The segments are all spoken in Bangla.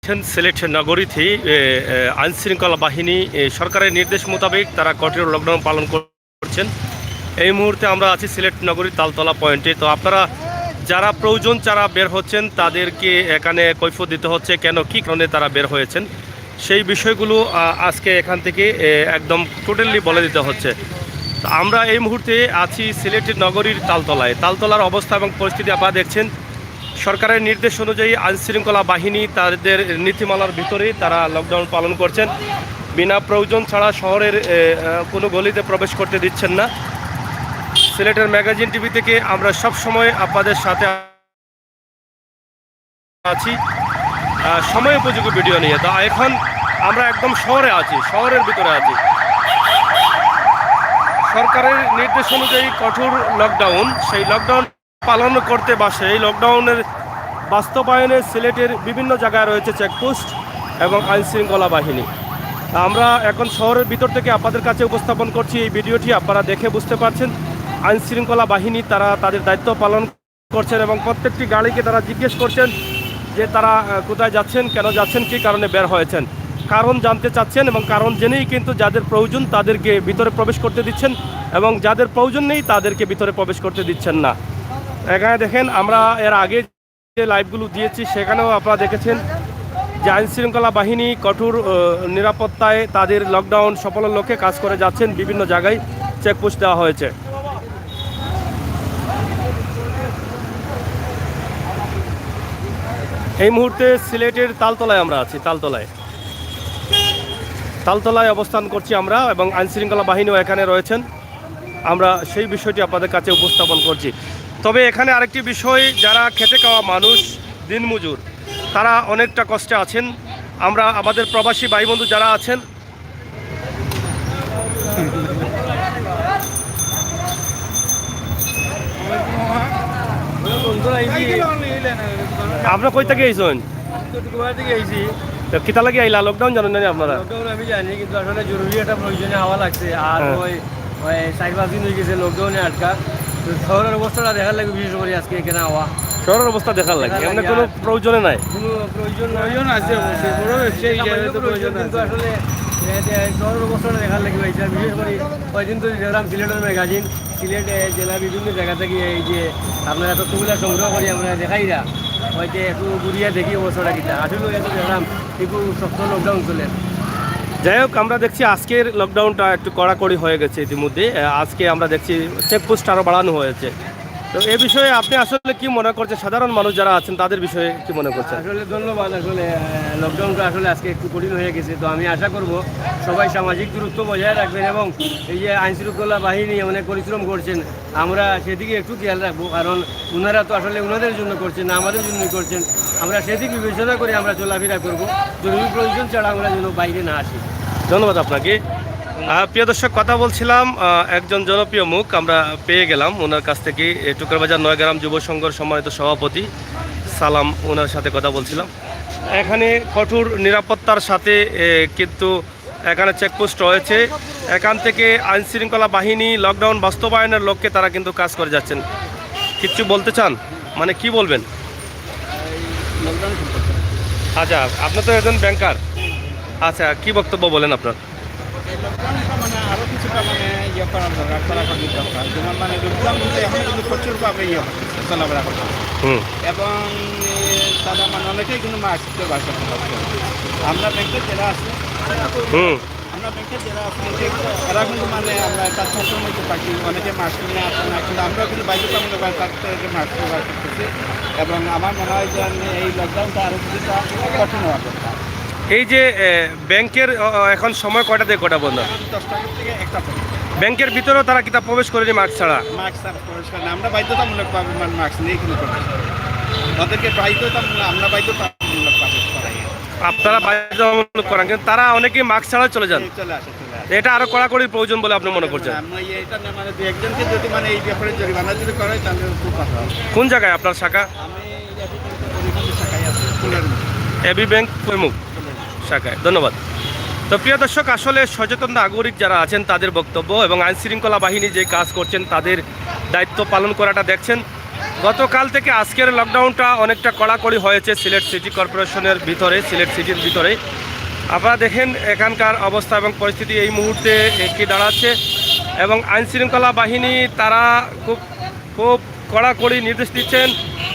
সিলেট নগরীতে আইন শৃঙ্খলা বাহিনী সরকারের নির্দেশ মোতাবেক তারা কঠোর লকডাউন পালন করছেন। এই মুহূর্তে আমরা আছি সিলেট নগরীর তালতলা পয়েন্টে। তো আপনারা যারা প্রয়োজন যারা বের হচ্ছেন তাদেরকে এখানে কৈফিয়ত দিতে হচ্ছে কেন কী কারণে তারা বের হয়েছেন, সেই বিষয়গুলো আজকে এখান থেকে একদম টোটালি বলে দিতে হচ্ছে। তো আমরা এই মুহূর্তে আছি সিলেটের নগরীর তালতলার অবস্থা এবং পরিস্থিতি আপনারা দেখছেন। সরকারের নির্দেশ অনুযায়ী আইনশৃঙ্খলা বাহিনী তাদের নীতিমালার ভিতরেই তারা লকডাউন পালন করছেন। বিনা প্রয়োজন ছাড়া শহরের কোনো গলিতে প্রবেশ করতে দিচ্ছেন না। সিলেটের ম্যাগাজিন টিভি থেকে আমরা সব সময় আপনাদের সাথে আছি সময় উপযোগী ভিডিও নিয়ে। তো এখন আমরা একদম শহরে আছি, শহরের ভিতরে আছি। সরকারের নির্দেশ অনুযায়ী কঠোর লকডাউন, সেই লকডাউন পালন করতে বা সেই লকডাউনের বাস্তবায়নে সিলেটের বিভিন্ন জায়গায় রয়েছে চেকপোস্ট এবং আইনশৃঙ্খলা বাহিনী। আমরা এখন শহরের ভিতর থেকে আপনাদের কাছে উপস্থাপন করছি এই ভিডিওটি। আপনারা দেখে বুঝতে পারছেন আইনশৃঙ্খলা বাহিনী তারা তাদের দায়িত্ব পালন করছেন এবং প্রত্যেকটি গাড়িকে তারা জিজ্ঞেস করছেন যে তারা কোথায় যাচ্ছেন, কেন যাচ্ছেন, কী কারণে বের হয়েছেন, কারণ জানতে চাচ্ছেন এবং কারণ জেনেই কিন্তু যাদের প্রয়োজন তাদেরকে ভিতরে প্রবেশ করতে দিচ্ছেন এবং যাদের প্রয়োজন নেই তাদেরকে ভিতরে প্রবেশ করতে দিচ্ছেন না। এখানে দেখেন আমরা এর আগে যে লাইভগুলো দিয়েছি সেখানেও আপনারা দেখেছেন যে আইনশৃঙ্খলা বাহিনী কঠোর নিরাপত্তায় তাদের লকডাউন সফলের লক্ষ্যে কাজ করে যাচ্ছেন। বিভিন্ন জায়গায় চেকপোস্ট দেওয়া হয়েছে। এই মুহূর্তে সিলেটের তালতলায় আমরা আছি, তালতলায় অবস্থান করছি আমরা এবং আইনশৃঙ্খলা বাহিনীও এখানে রয়েছেন। আমরা সেই বিষয়টি আপনাদের কাছে উপস্থাপন করছি। তবে এখানে আরেকটি বিষয়, যারা খেটে খাওয়া মানুষ, দিনমজুর, তারা অনেকটা কষ্টে আছেন। আমরা আমাদের প্রবাসী ভাই বন্ধু যারা আছেন, আপনারা কই থেকে আইছেন? কিতা লাগে আইলা? লকডাউন জানেন না আপনারা? আমি জানি, কিন্তু আসলে জরুরি একটা প্রয়োজনে হওয়া লাগছে। আর ওই 4-5 দিন হয়ে গেছে লকডাউনে আটকা। তো শহরের অবস্থাটা দেখার লাগে, বিশেষ করে আজকে এখানে হওয়া। শহরের অবস্থা দেখার লাগে, এমনি কোনো প্রয়োজনে নাই? কোনো প্রয়োজন আছে অবশ্যই, বড় ব্যবসায়ী প্রয়োজন, কিন্তু আসলে শহরের অবস্থাটা দেখার লাগে হয়েছে। আর বিশেষ করে কয়েকদিন তো দেখলাম সিলেটের ম্যাগাজিন, সিলেট জেলার বিভিন্ন জায়গা থেকে এই যে আপনারা তথ্যগুলো সংগ্রহ করি আমরা দেখাইরা হয়তো একটু ঘুরিয়া দেখি অবস্থাটা কিনা। আসলে একটু দেখলাম একটু শক্ত লকডাউন চলে। যাই হোক, আমরা দেখছি আজকের লকডাউনটা একটু কড়াকড়ি হয়ে গেছে ইতিমধ্যে। আজকে আমরা দেখছি চেকপোস্ট আরও বাড়ানো হয়েছে। তো এই বিষয়ে আপনি আসলে কি মনে করছেন, সাধারণ মানুষ যারা আছেন তাদের বিষয়ে কি মনে করছেন? আসলে ধন্যবাদ। আসলে লকডাউনটা আসলে আজকে একটু কঠিন হয়ে গেছে। তো আমি আশা করব সবাই সামাজিক দূরত্ব বজায় রাখবেন এবং এই যে আইনশৃঙ্খলা বাহিনী অনেক পরিশ্রম করছেন, আমরা সেদিকে একটু খেয়াল রাখবো। কারণ ওনারা তো আসলে ওনাদের জন্য করছেন না, আমাদের জন্যই করছেন। আমরা সেদিক বিবেচনা করে আমরা চলাফেরা করবো। জরুরি প্রয়োজন ছাড়া আমরা যেন বাইরে না আসি। ধন্যবাদ আপনাকে। প্রিয় দর্শক, কথা বলছিলাম একজন জনপ্রিয় মুখ আমরা পেয়ে গেলাম ওনার কাছ থেকে। টুকরবাজার 9 গ্রাম যুব সংঘর সম্মানিত সভাপতি সালাম, ওনার সাথে কথা বলছিলাম। এখানে কঠোর নিরাপত্তার সাথে কিন্তু এখানে চেকপোস্ট রয়েছে। এখান থেকে আইনশৃঙ্খলা বাহিনী লকডাউন বাস্তবায়নের লক্ষ্যে তারা কিন্তু কাজ করে যাচ্ছেন। কিচ্ছু বলতে চান? মানে কি বলবেন? আচ্ছা, আপনি তো একজন ব্যাংকার। আচ্ছা, কি বক্তব্য বলেন আপনার? মানে আরো কিছুটা ইয়ে করার দরকার, কড়াকড়ি দরকার। যেমন লোকজন কিন্তু এখন কিন্তু প্রচুরভাবে হচ্ছে চলাফেরা করতে, এবং তারা অনেকেই কিন্তু মাস্ক ব্যবহার করতে পারছে। আমরা ব্যাংকের যারা আছে এরা কিন্তু আমরা তার সবসময় পাচ্ছি, অনেকে মাস্ক নিয়ে আসে না, কিন্তু আমরাও কিন্তু বাধ্যতামূলক মাস্ক ব্যবহার করতেছি। এবং আমার মনে হয় যে এই লকডাউনটা আরও কিছুটা কঠিন হওয়া দরকার। এই যে ব্যাংকের এখন সময় কয়টা থেকে কটা বন্ধ? 10টা থেকে 1টা পর্যন্ত। ব্যাংকের ভিতরেও তারা কিতাব প্রবেশ করেনি মাস্ক ছাড়া? মাস্ক ছাড়া প্রবেশ করে না, আমরা বাধ্যতামূলকভাবে মাস্ক নিয়ে কিন্তু প্রবেশ করি। ওদেরকে আমরা বাধ্যতামূলক প্রবেশ করাই। আপনারা বাধ্যতামূলক করেন, কিন্তু তারা অনেকেই মাস্ক ছাড়া চলে যান। চলে আসে। এটা আরো কড়াকড়ির প্রয়োজন বলে আপনি মনে করছেন? এটা একজনকে যদি এই ব্যাপারে জরিমানা যদি করে তাহলে খুব ভালো হবে। কোন জায়গায় আপনার শাখা? আমি শাখায় আছি, এবি ব্যাংক কৈমুখ শাখায়। ধন্যবাদ। তো প্রিয় দর্শক, আসলে সচেতন নাগরিক যারা আছেন তাদের বক্তব্য এবং আইনশৃঙ্খলা বাহিনী যে কাজ করছেন তাদের দায়িত্ব পালন করাটা দেখছেন। গতকাল থেকে আজকের লকডাউনটা অনেকটা কড়াকড়ি হয়েছে সিলেট সিটি কর্পোরেশনের ভিতরে, সিলেট সিটির ভিতরে। আপনারা দেখেন এখানকার অবস্থা এবং পরিস্থিতি এই মুহূর্তে কি দাঁড়াচ্ছে, এবং আইনশৃঙ্খলা বাহিনী তারা খুব খুব কড়াকড়ি নির্দেশ দিচ্ছেন,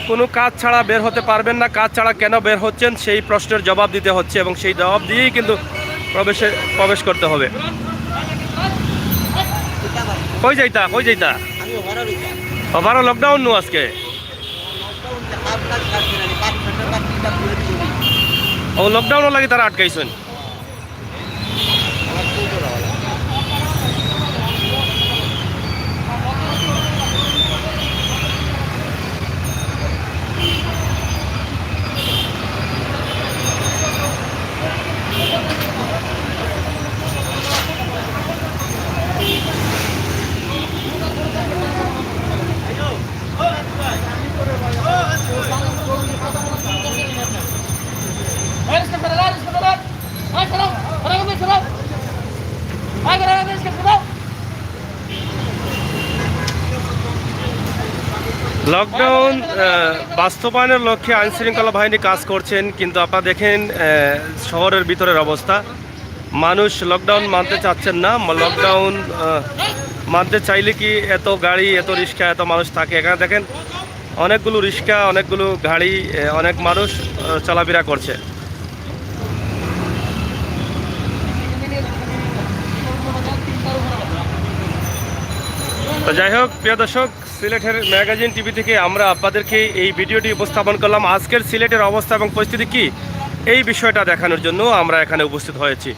কোনো কাজ ছাড়া বের হতে পারবেন না। কাজ ছাড়া কেন বের হচ্ছেন সেই প্রশ্নের জবাব দিতে হচ্ছে, এবং সেই জবাব দিয়েই কিন্তু প্রবেশ করতে হবে। কই যাইতা ওভারও লকডাউন নু আজকে ও লকডাউনও লাগে তারা আটকাইছেন। লকডাউন বাস্তবায়নের লক্ষ্যে আইনশৃঙ্খলা বাহিনী কাজ করছেন, কিন্তু আপনারা দেখেন শহরের ভিতরের অবস্থা। মানুষ লকডাউন মানতে চাচ্ছেন না। লকডাউন মানতে চাইলে কি এত গাড়ি, এত রিক্সা, এত মানুষ থাকে? এখানে দেখেন অনেকগুলো রিক্সা, অনেকগুলো গাড়ি, অনেক মানুষ চলাফেরা করছে। তো যাই হোক, প্রিয় দর্শক, সিলেটের ম্যাগাজিন টিভি থেকে আমরা আপনাদেরকে এই ভিডিওটি উপস্থাপন করলাম। আজকের সিলেটের অবস্থা এবং পরিস্থিতি কি এই বিষয়টা দেখানোর জন্য আমরা এখানে উপস্থিত হয়েছি।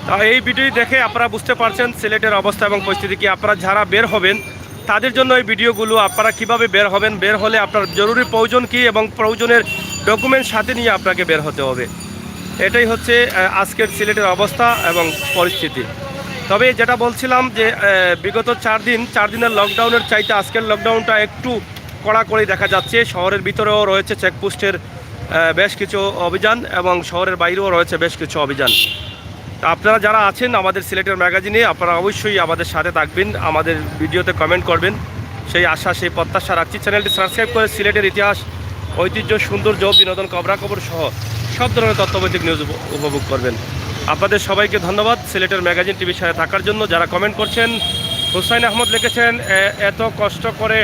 তা এই ভিডিও দেখে আপনারা বুঝতে পারছেন সিলেটের অবস্থা এবং পরিস্থিতি কি। আপনারা যারা বের হবেন তাদের জন্য এই ভিডিওগুলো, আপনারা কিভাবে বের হবেন, বের হলে আপনার জরুরি প্রয়োজন কি এবং প্রয়োজনের ডকুমেন্ট সাথে নিয়ে আপনাকে বের হতে হবে। এটাই হচ্ছে আজকের সিলেটের অবস্থা এবং পরিস্থিতি। তবে যেটা বলছিলাম যে বিগত 4 দিনের লকডাউনের চাইতে আজকের লকডাউনটা একটু কড়াকড়ি দেখা যাচ্ছে। শহরের ভিতরেও রয়েছে চেকপোস্টের বেশ কিছু অভিযান, এবং শহরের বাইরেও রয়েছে বেশ কিছু অভিযান। তা আপনারা যারা আছেন আমাদের সিলেটের ম্যাগাজিনে, আপনারা অবশ্যই আমাদের সাথে থাকবেন, আমাদের ভিডিওতে কমেন্ট করবেন, সেই আশা, সেই প্রত্যাশা রাখছি। চ্যানেলটি সাবস্ক্রাইব করে সিলেটের ইতিহাস, ঐতিহ্য, সৌন্দর্য, বিনোদন, খবরাখবর সহ সব ধরনের তথ্যভিত্তিক নিউজ উপভোগ করবেন। আপনাদের সবাইকে ধন্যবাদ সিলেটের ম্যাগাজিন টিভির সাথে থাকার জন্য। যারা কমেন্ট করছেন, হুসাইন আহমদ লিখেছেন, এত কষ্ট করে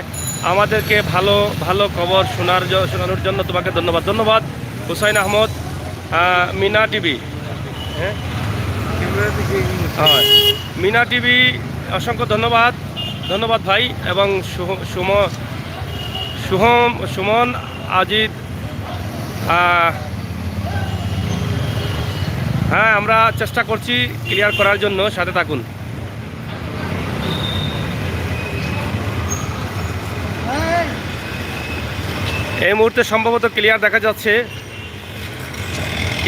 আমাদেরকে ভালো ভালো খবর শোনানোর জন্য তোমাকে ধন্যবাদ। ধন্যবাদ হুসাইন আহমদ। মিনা টিভি, হ্যাঁ মিনা টিভি, অসংখ্য ধন্যবাদ। ধন্যবাদ ভাই। এবং সুমন আজিদ, হ্যাঁ আমরা চেষ্টা করছি ক্লিয়ার করার জন্য, সাথে থাকুন। এই মুহূর্তে সম্ভবত ক্লিয়ার দেখা যাচ্ছে।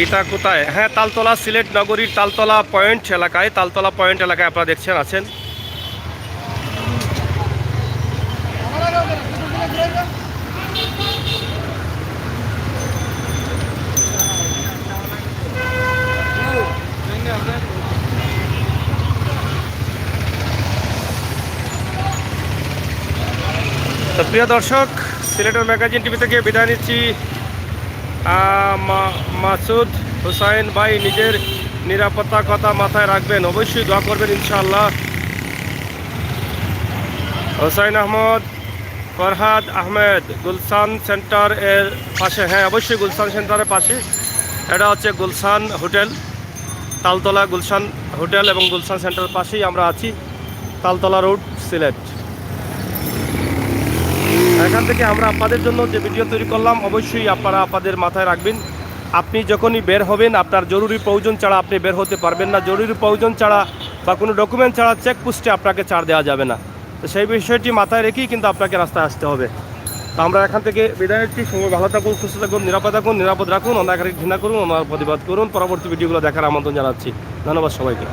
এটা কোথায়? হ্যাঁ, তালতলা, সিলেট নগরীর তালতলা পয়েন্ট এলাকায়, তালতলা পয়েন্ট এলাকায় আপনারা দেখছেন আছেন। তো প্রিয় দর্শক, সিলেটের ম্যাগাজিন টিভি থেকে বিদায় নিচ্ছি। মাসুদ হুসাইন ভাই, নিজের নিরাপত্তার কথা মাথায় রাখবেন, অবশ্যই দোয়া করবেন ইনশাআল্লাহ। হুসাইন আহমদ, ফরহাদ আহমেদ, গুলশান সেন্টার এর পাশে, হ্যাঁ অবশ্যই গুলশান সেন্টারের পাশে। এটা হচ্ছে গুলশান হোটেল, তালতলা গুলশান হোটেল এবং গুলশান সেন্টারের পাশেই আমরা আছি, তালতলা রোড, সিলেট। এখান থেকে আমরা আপনাদের জন্য যে ভিডিও তৈরি করলাম, অবশ্যই আপনারা আপনাদের মাথায় রাখবেন, আপনি যখনই বের হবেন আপনার জরুরি প্রয়োজন ছাড়া আপনি বের হতে পারবেন না। জরুরি প্রয়োজন ছাড়া বা কোনো ডকুমেন্ট ছাড়া চেকপোস্টে আপনাকে ছাড় দেওয়া যাবে না। তো সেই বিষয়টি মাথায় রেখেই কিন্তু আপনাকে রাস্তায় আসতে হবে। তো আমরা এখান থেকে বিদায় নিচ্ছি। সবাই ভালো থাকুন, সুস্থ থাকুন, নিরাপদ রাখুন, অনাকারী ঘৃণা করুন, প্রতিবাদ করুন। পরবর্তী ভিডিওগুলো দেখার আমন্ত্রণ জানাচ্ছি। ধন্যবাদ সবাইকে।